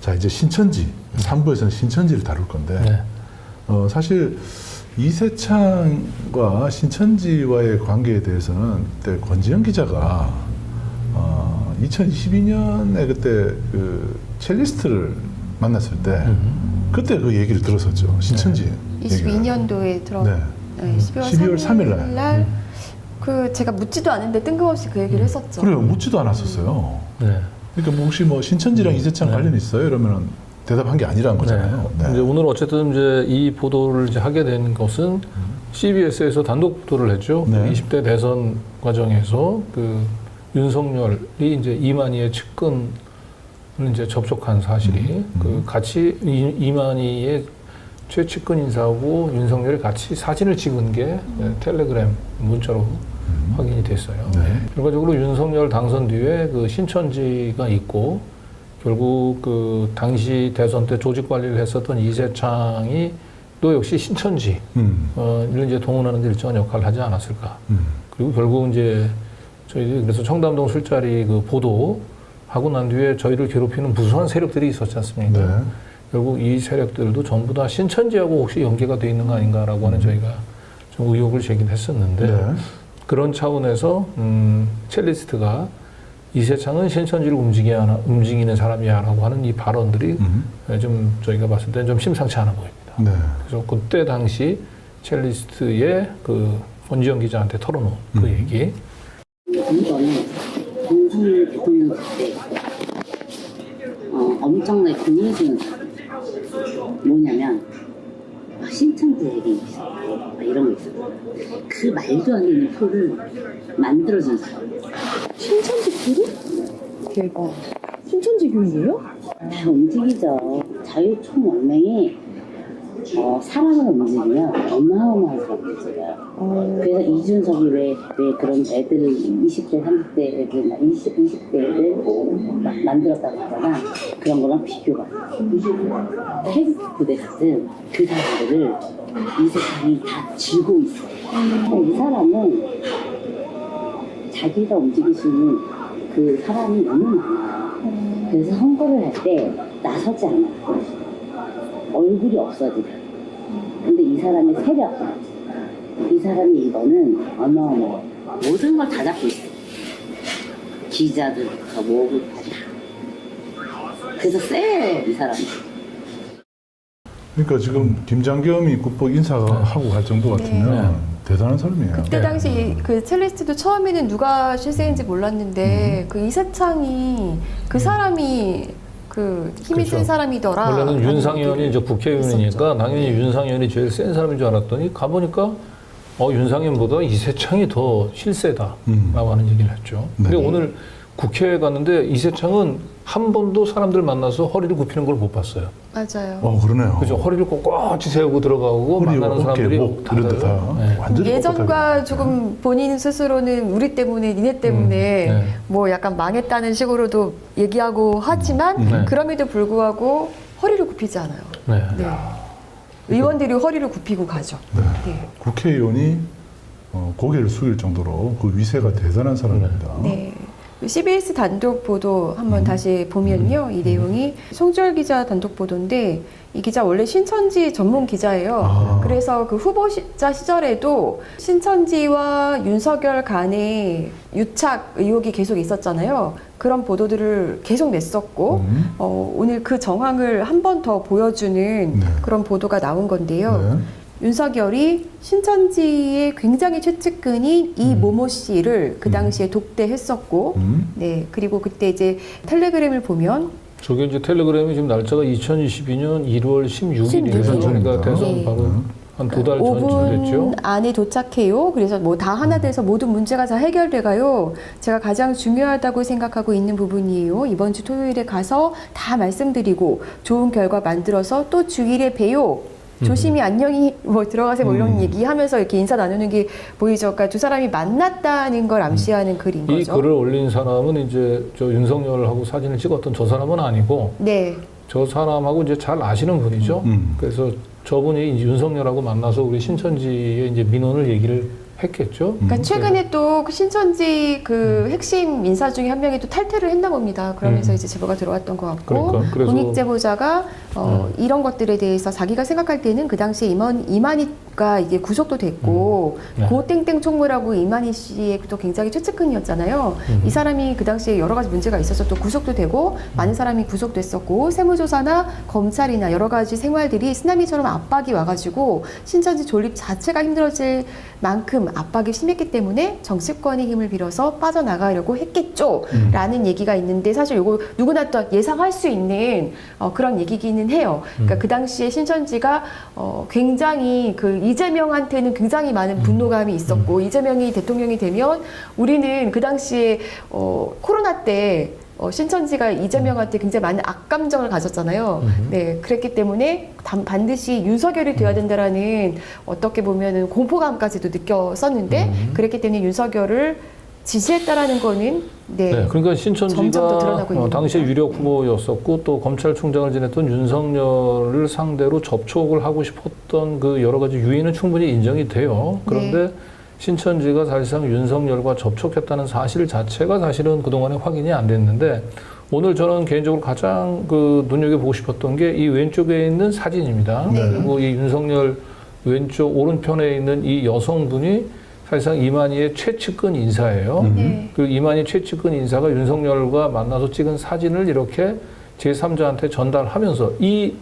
자, 이제 신천지. 3부에서는 신천지를 다룰 건데, 네. 사실 이세창과 신천지와의 관계에 대해서는 그때 권지현 기자가 2022년에 그때 그 첼리스트를 만났을 때 그때 그 얘기를 들었었죠. 신천지. 22년도에 들어 네. 12월 3일 날 음. 그 제가 묻지도 않은데 뜬금없이 그 얘기를 했었죠. 그래요. 묻지도 않았었어요. 네. 그러니까 뭐 혹시 뭐 신천지랑 이세창 네. 관련이 있어요? 이러면은 대답한 게 아니라는 거잖아요. 네. 네. 이제 오늘 어쨌든 이제 이 보도를 이제 하게 된 것은 CBS에서 단독 보도를 했죠. 네. 20대 대선 과정에서 그 윤석열이 이제 이만희의 측근을 이제 접촉한 사실이 그 같이 이만희의 최측근 인사하고 윤석열이 같이 사진을 찍은 게 텔레그램 문자로 확인이 됐어요. 네. 결과적으로 윤석열 당선 뒤에 그 신천지가 있고 결국 그 당시 대선 때 조직 관리를 했었던 이세창이 또 역시 신천지 를 이제 동원하는 데 일정한 역할을 하지 않았을까. 그리고 결국 이제 저희들이 그래서 청담동 술자리 그 보도 하고 난 뒤에 저희를 괴롭히는 무수한 세력들이 있었지 않습니까? 네. 결국 이 세력들도 전부 다 신천지하고 혹시 연계가 돼 있는 거 아닌가라고 하는 저희가 좀 의혹을 제기했었는데 네. 그런 차원에서 첼리스트가 이세창은 신천지를 움직이는 사람이야라고 하는 이 발언들이 좀 저희가 봤을 때 좀 심상치 않아 보입니다. 네. 그래서 그때 당시 첼리스트의 그 권지현 기자한테 털어놓은 그 얘기. 이거는 윤석열 대통령 때 엄청나게 궁리해주는 뭐냐면 신천지 얘기 있었고 이런 거 있었고 그 말도 안 되는 표를 만들어준 사람. 신천지 교류? 대박. 신천지 교류예요? 다 움직이죠. 자유총연맹이 사람을 움직이면 어마어마하게 움직여요. 그래서 이준석이 왜 그런 애들을 20대, 30대 애들, 20대 애들 만들었다고 하잖아. 그런 거랑 비교가 안 돼. 태극 부대 같은 그 사람들을 이 세상이 다 쥐고 있어요. 이 사람은 자기가 움직일 수 있는 그 사람이 너무 많아요. 그래서 선거를 할 때 나서지 않아요. 얼굴이 없어지죠. 근데 이 사람의 세력, 이 사람의 이거는 어마어마해. 모든 걸 다 잡고 있어. 기자들부터 뭐부터 다. 그래서 세요, 이 사람은. 그러니까 지금 김장겸이 국보 인사하고 갈 정도 같으면 대단한 사람이에요. 그때 당시 그 첼리스트도 처음에는 누가 실세인지 몰랐는데 그 이세창이 그 사람이 그 힘이 그렇죠. 센 사람이더라. 원래는 윤상현이 이제 국회의원이니까 있었죠. 당연히 윤상현이 제일 센 사람인 줄 알았더니 가보니까 윤상현보다 이세창이 더 실세다라고 하는 얘기를 했죠. 근데 네. 오늘 국회에 갔는데 이세창은 한 번도 사람들 만나서 허리를 굽히는 걸 못 봤어요. 맞아요. 그러네요. 그죠? 허리를 꼿꼿이 세우고 들어가고 허리, 만나는 어깨, 사람들이 목 이런 데 다 네. 완전히 예전과 똑같아요. 조금 본인 스스로는 우리 때문에 니네 때문에 네. 뭐 약간 망했다는 식으로도 얘기하고 하지만 네. 그럼에도 불구하고 허리를 굽히지 않아요. 네. 네. 의원들이 허리를 굽히고 가죠. 네. 네. 국회의원이 고개를 숙일 정도로 그 위세가 대단한 사람입니다. 네. CBS 단독 보도 한번 다시 보면요. 이 내용이 송주열 기자 단독 보도인데 이 기자 원래 신천지 전문 기자예요. 아. 그래서 그 후보자 시절에도 신천지와 윤석열 간의 유착 의혹이 계속 있었잖아요. 그런 보도들을 계속 냈었고 오늘 그 정황을 한 번 더 보여주는 네. 그런 보도가 나온 건데요. 네. 윤석열이 신천지의 굉장히 최측근인 이 모모 씨를 그 당시에 독대했었고, 네 그리고 그때 이제 텔레그램을 보면 저게 이제 텔레그램이 지금 날짜가 2022년 1월 16일이에요. 대선 전입니다. 그러니까 대선 네. 바로 한 두 달 5분 전쯤 됐죠. 안에 도착해요. 그래서 뭐 다 하나 돼서 모든 문제가 다 해결돼가요. 제가 가장 중요하다고 생각하고 있는 부분이에요. 이번 주 토요일에 가서 다 말씀드리고 좋은 결과 만들어서 또 주일에 봬요. 조심히 안녕히 뭐 들어가세요 뭐 이런 얘기하면서 이렇게 인사 나누는 게 보이죠. 그러니까 두 사람이 만났다는 걸 암시하는 글인 이 거죠. 글을 올린 사람은 이제 저 윤석열하고 사진을 찍었던 저 사람은 아니고 네. 저 사람하고 이제 잘 아시는 분이죠. 그래서 저분이 이제 윤석열하고 만나서 우리 신천지의 이제 민원을 얘기를 했겠죠. 그러니까 최근에 또그 신천지 그 핵심 인사 중에 한 명이 또 탈퇴를 했나 봅니다. 그러면서 이제 제보가 들어왔던 것 같고 그러니까, 그래서- 공익제보자가 이런 것들에 대해서 자기가 생각할 때는 그 당시에 이만희가 이게 구속도 됐고 네. 고 땡땡 총무라고 이만희 씨의 또 굉장히 최측근이었잖아요. 이 사람이 그 당시에 여러 가지 문제가 있어서 또 구속도 되고 많은 사람이 구속됐었고 세무조사나 검찰이나 여러 가지 생활들이 쓰나미처럼 압박이 와가지고 신천지 존립 자체가 힘들어질 만큼 압박이 심했기 때문에 정치권의 힘을 빌어서 빠져나가려고 했겠죠 라는 얘기가 있는데 사실 이거 누구나 또 예상할 수 있는 그런 얘기기는 해요. 그러니까 그 당시에 신천지가 굉장히 그 이재명한테는 굉장히 많은 분노감이 있었고 이재명이 대통령이 되면 우리는 그 당시에 코로나 때 신천지가 이재명한테 굉장히 많은 악감정을 가졌잖아요. 네, 그랬기 때문에 반드시 윤석열이 돼야 된다라는 어떻게 보면은 공포감까지도 느꼈었는데 그랬기 때문에 윤석열을 지지했다라는 거는 네, 네, 그러니까 점점 더 신천지가 드러나고 있는 당시에 겁니다. 유력 후보였었고 또 검찰총장을 지냈던 윤석열을 상대로 접촉을 하고 싶었던 그 여러 가지 유인은 충분히 인정이 돼요. 그런데 네. 신천지가 사실상 윤석열과 접촉했다는 사실 자체가 사실은 그동안에 확인이 안 됐는데 오늘 저는 개인적으로 가장 그 눈여겨보고 싶었던 게 이 왼쪽에 있는 사진입니다. 네. 그리고 이 윤석열 왼쪽 오른편에 있는 이 여성분이 사실상 이만희의 최측근 인사예요. 네. 그 이만희 최측근 인사가 윤석열과 만나서 찍은 사진을 이렇게 제3자한테 전달하면서 이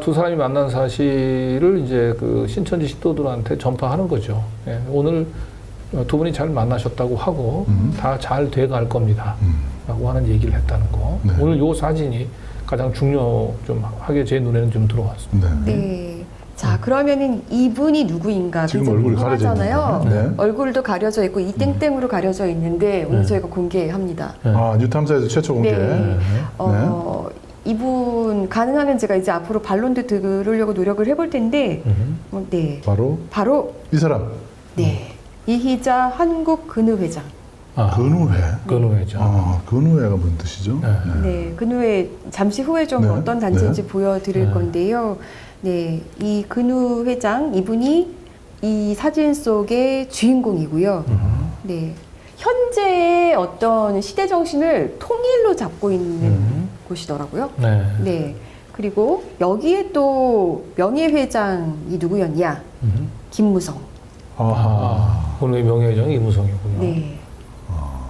두 사람이 만난 사실을 이제 그 신천지 신도들한테 전파하는 거죠. 예, 오늘 두 분이 잘 만나셨다고 하고 다 잘 돼갈 겁니다. 라고 하는 얘기를 했다는 거. 네. 오늘 요 사진이 가장 중요 좀 하게 제 눈에는 좀 들어왔습니다. 네. 네. 자, 그러면은 이분이 누구인가 지금 굉장히 얼굴이 가려져 궁금하잖아요. 있는데. 네. 얼굴도 가려져 있고 이 땡땡으로 가려져 있는데 오늘 네. 저희가 공개합니다. 네. 아, 뉴탐사에서 최초 공개. 네. 이분 가능하면 제가 이제 앞으로 반론도 들으려고 노력을 해볼 텐데, 네, 바로 이 사람. 네, 이희자 한국근우회장. 아, 근우회. 근우회장. 아, 근우회가 무슨 뜻이죠? 네. 네, 근우회 잠시 후에 좀 네. 어떤 단체인지 네. 보여드릴 네. 건데요. 네, 이 근우회장 이분이 이 사진 속의 주인공이고요. 네, 현재의 어떤 시대 정신을 통일로 잡고 있는 곳이더라고요. 네. 네. 그리고 여기에 또 명예회장이 누구였냐? 김무성. 아하. 오늘 명예회장이 이무성이군요. 네.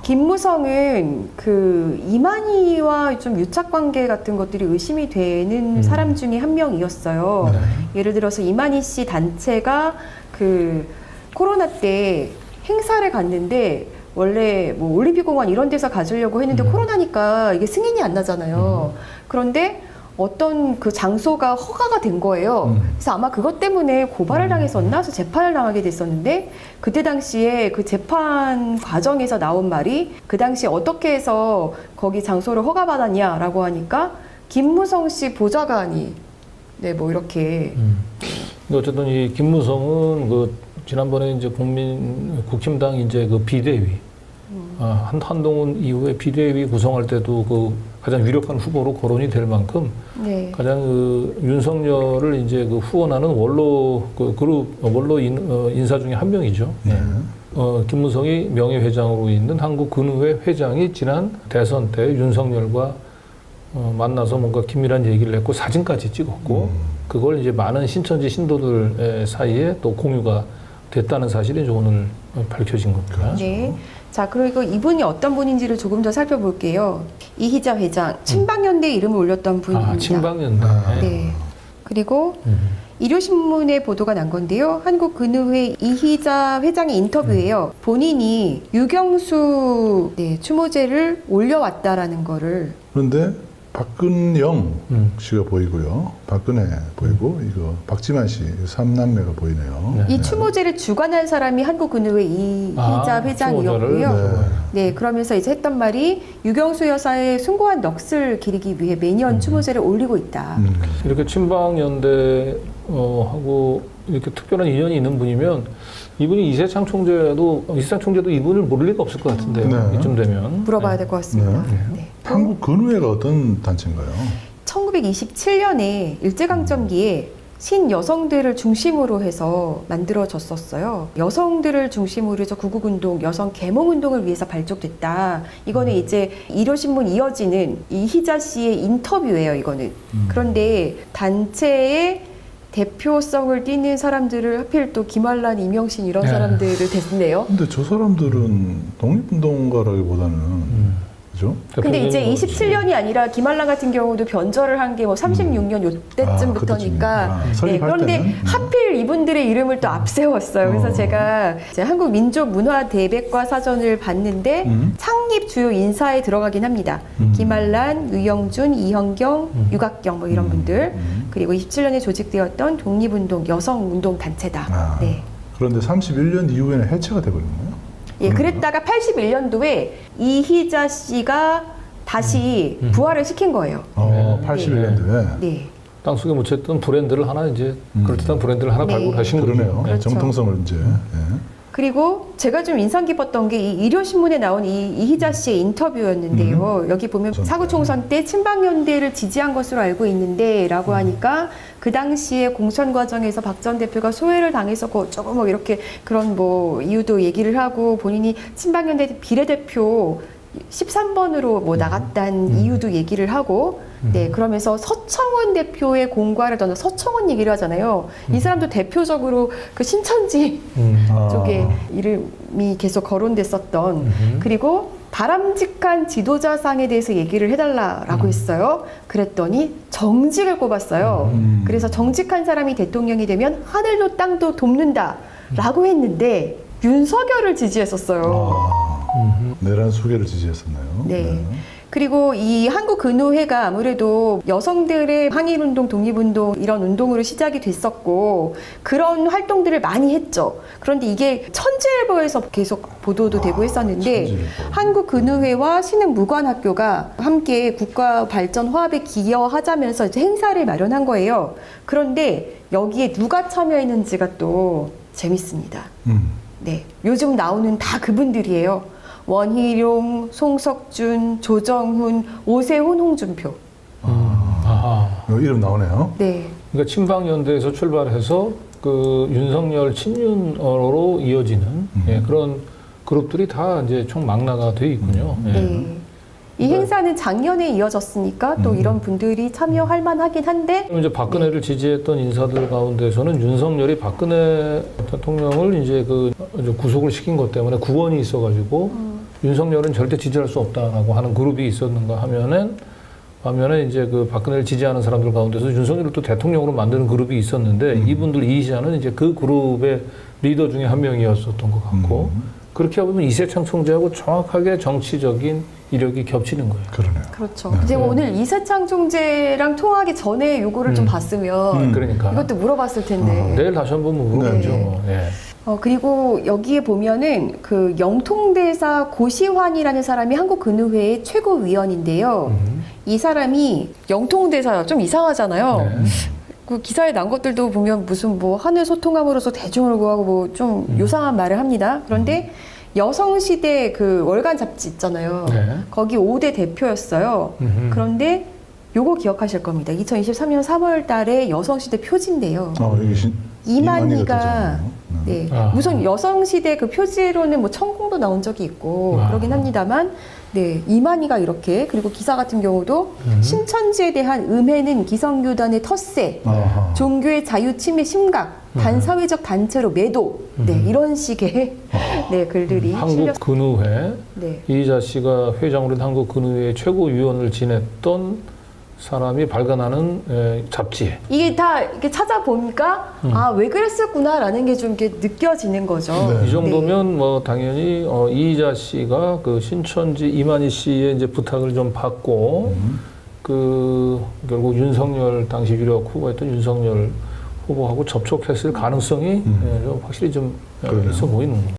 김무성은 그 이만희와 좀 유착 관계 같은 것들이 의심이 되는 사람 중에 한 명이었어요. 네. 예를 들어서 이만희 씨 단체가 그 코로나 때 행사를 갔는데 원래 뭐 올림픽공원 이런 데서 가지려고 했는데 코로나니까 이게 승인이 안 나잖아요. 그런데 어떤 그 장소가 허가가 된 거예요. 그래서 아마 그것 때문에 고발을 당했었나? 그래서 재판을 당하게 됐었는데 그때 당시에 그 재판 과정에서 나온 말이 그 당시에 어떻게 해서 거기 장소를 허가받았냐라고 하니까 김무성 씨 보좌관이 네, 뭐 이렇게 근데 어쨌든 이 김무성은 그 지난번에 이제 국힘당 이제 그 비대위 한동훈 이후에 비대위 구성할 때도 그 가장 유력한 후보로 거론이 될 만큼 네. 가장 그 윤석열을 이제 그 후원하는 원로 그 그룹 원로 인사 중에 한 명이죠. 네. 김무성이 명예회장으로 있는 한국근우회 회장이 지난 대선 때 윤석열과 만나서 뭔가 긴밀한 얘기를 했고 사진까지 찍었고 그걸 이제 많은 신천지 신도들 사이에 또 공유가 됐다는 사실이 이제 오늘 밝혀진 겁니다. 네. 자, 그리고 이분이 어떤 분인지를 조금 더 살펴볼게요. 이희자 회장, 친박연대 이름을 올렸던 분입니다. 아, 친박연대. 네. 그리고 일요신문에 보도가 난 건데요. 한국근우회 이희자 회장의 인터뷰예요. 본인이 유경수 네, 추모제를 올려왔다라는 거를 그런데 박근영 씨가 보이고요. 박근혜 보이고 이거 박지만 씨 삼남매가 보이네요. 네. 이 추모제를 주관한 사람이 한국근우회 이희자 회장이었고요. 추모제를. 네, 그러면서 이제 했던 말이 유경수 여사의 숭고한 넋을 기리기 위해 매년 추모제를 올리고 있다. 이렇게 친박연대 하고 이렇게 특별한 인연이 있는 분이면 이분이 이세창 총재도 이분을 모를 리가 없을 것 같은데요. 네. 이쯤 되면 물어봐야 될 것 같습니다. 네. 한국 근우회가 어떤 단체인가요? 1927년에 일제강점기에 신여성들을 중심으로 해서 만들어졌었어요. 여성들을 중심으로 해서 구국운동, 여성 계몽운동을 위해서 발족됐다. 이거는 이제 일요신문 이어지는 이희자 씨의 인터뷰예요, 이거는. 그런데 단체의 대표성을 띠는 사람들을 하필 또 김환란, 이명신 이런 네. 사람들을 des네요. 근데 저 사람들은 독립운동가라기보다는 그죠? 근데 이제 대표적인 거지. 27년이 아니라 김한란 같은 경우도 변절을 한 게 뭐 36년 요때쯤부터니까. 네, 설립할 그런데 때는? 하필 이분들의 이름을 또 앞세웠어요. 그래서 제가 이제 한국민족문화대백과 사전을 봤는데 창립 주요 인사에 들어가긴 합니다. 김한란, 유영준, 이현경, 유각경 뭐 이런 분들. 그리고 27년에 조직되었던 독립운동 여성운동 단체다. 아, 네. 그런데 31년 이후에는 해체가 돼버린 거예요? 예, 그랬다가 81년도에 이희자 씨가 다시 부활을 시킨 거예요. 81년도에. 네. 땅속에 묻혔던 브랜드를 하나 이제 그럴듯한 브랜드를 하나 네. 발굴하신 거죠. 그러네요. 그렇죠. 정통성을 이제. 예. 그리고 제가 좀 인상 깊었던 게 이 일요신문에 나온 이 이희자 씨의 인터뷰였는데요. 여기 보면 사구총선 때 친박연대를 지지한 것으로 알고 있는데 라고 하니까 그 당시에 공천 과정에서 박 전 대표가 소외를 당했었고 어쩌고 뭐 이렇게 그런 뭐 이유도 얘기를 하고 본인이 친박연대 비례대표 13번으로 뭐 나갔다는 이유도 얘기를 하고 네 그러면서 서청원 대표의 공과를 떠나 서청원 얘기를 하잖아요. 이 사람도 대표적으로 그 신천지 쪽에 이름이 계속 거론됐었던 그리고 바람직한 지도자상에 대해서 얘기를 해달라라고 했어요. 그랬더니 정직을 꼽았어요. 그래서 정직한 사람이 대통령이 되면 하늘도 땅도 돕는다라고 했는데 윤석열을 지지했었어요. 내란 수계를 지지했었나요? 네. 그리고 이 한국근호회가 아무래도 여성들의 항일운동, 독립운동 이런 운동으로 시작이 됐었고 그런 활동들을 많이 했죠. 그런데 이게 천지일보에서 계속 보도도 되고 했었는데 천지일보. 한국근호회와 신흥무관학교가 함께 국가 발전 화합에 기여하자면서 이제 행사를 마련한 거예요. 그런데 여기에 누가 참여했는지가 또 재밌습니다. 네, 요즘 나오는 다 그분들이에요. 원희룡, 송석준, 조정훈, 오세훈, 홍준표. 아하. 이름 나오네요. 네, 그러니까 친박연대에서 출발해서 그 윤석열 친윤으로 이어지는 예, 그런 그룹들이 다 이제 총 망라가 돼 있군요. 예. 네. 이 행사는 작년에 이어졌으니까 또 이런 분들이 참여할 만하긴 한데 그럼 이제 박근혜를 지지했던 인사들 가운데서는 윤석열이 박근혜 대통령을 이제 그 이제 구속을 시킨 것 때문에 구원이 있어가지고 윤석열은 절대 지지할 수 없다라고 하는 그룹이 있었는가 하면은 반면에 이제 그 박근혜를 지지하는 사람들 가운데서 윤석열을 또 대통령으로 만드는 그룹이 있었는데 이분들 이희자는 이제 그 그룹의 리더 중에 한 명이었었던 것 같고 그렇게 보면 이세창 총재하고 정확하게 정치적인 이력이 겹치는 거예요. 그러네요. 그렇죠. 제가 오늘 이세창 총재랑 통화하기 전에 요거를 좀 봤으면 그러니까 이것도 물어봤을 텐데. 내일 다시 한번 물어보죠. 네. 예. 그리고 여기에 보면은 그 영통대사 고시환이라는 사람이 한국근호회의 최고위원인데요. 이 사람이 영통대사 좀 이상하잖아요. 네. 그 기사에 난 것들도 보면 무슨 뭐 하늘 소통함으로써 대중을 구하고 뭐 좀 요상한 말을 합니다. 그런데 여성시대 그 월간 잡지 있잖아요. 네. 거기 5대 대표였어요. 그런데 요거 기억하실 겁니다. 2023년 3월 달에 여성시대 표지인데요. 여기 이만희가 되잖아요. 네. 아. 우선 여성시대 그 표지로는 뭐 천공도 나온 적이 있고 아. 그러긴 합니다만 네 이만희가 이렇게 그리고 기사 같은 경우도 신천지에 대한 음해는 기성교단의 텃세 아하. 종교의 자유 침해 심각 반사회적 단체로 매도 네 이런 식의 네 글들이 실렸 한국근우회 네. 이희자 씨가 회장으로 된 한국근우회 최고위원을 지냈던 사람이 발간하는 잡지에 이게 다 이렇게 찾아보니까 아 왜 그랬을구나라는 게 좀 이렇게 느껴지는 거죠. 네. 이 정도면 뭐 당연히 이희자 씨가 그 신천지 이만희 씨의 이제 부탁을 좀 받고 그 결국 윤석열 당시 유력 후보였던 윤석열 후보하고 접촉했을 가능성이 좀 확실히 좀 그러네요. 있어 보이는 거죠.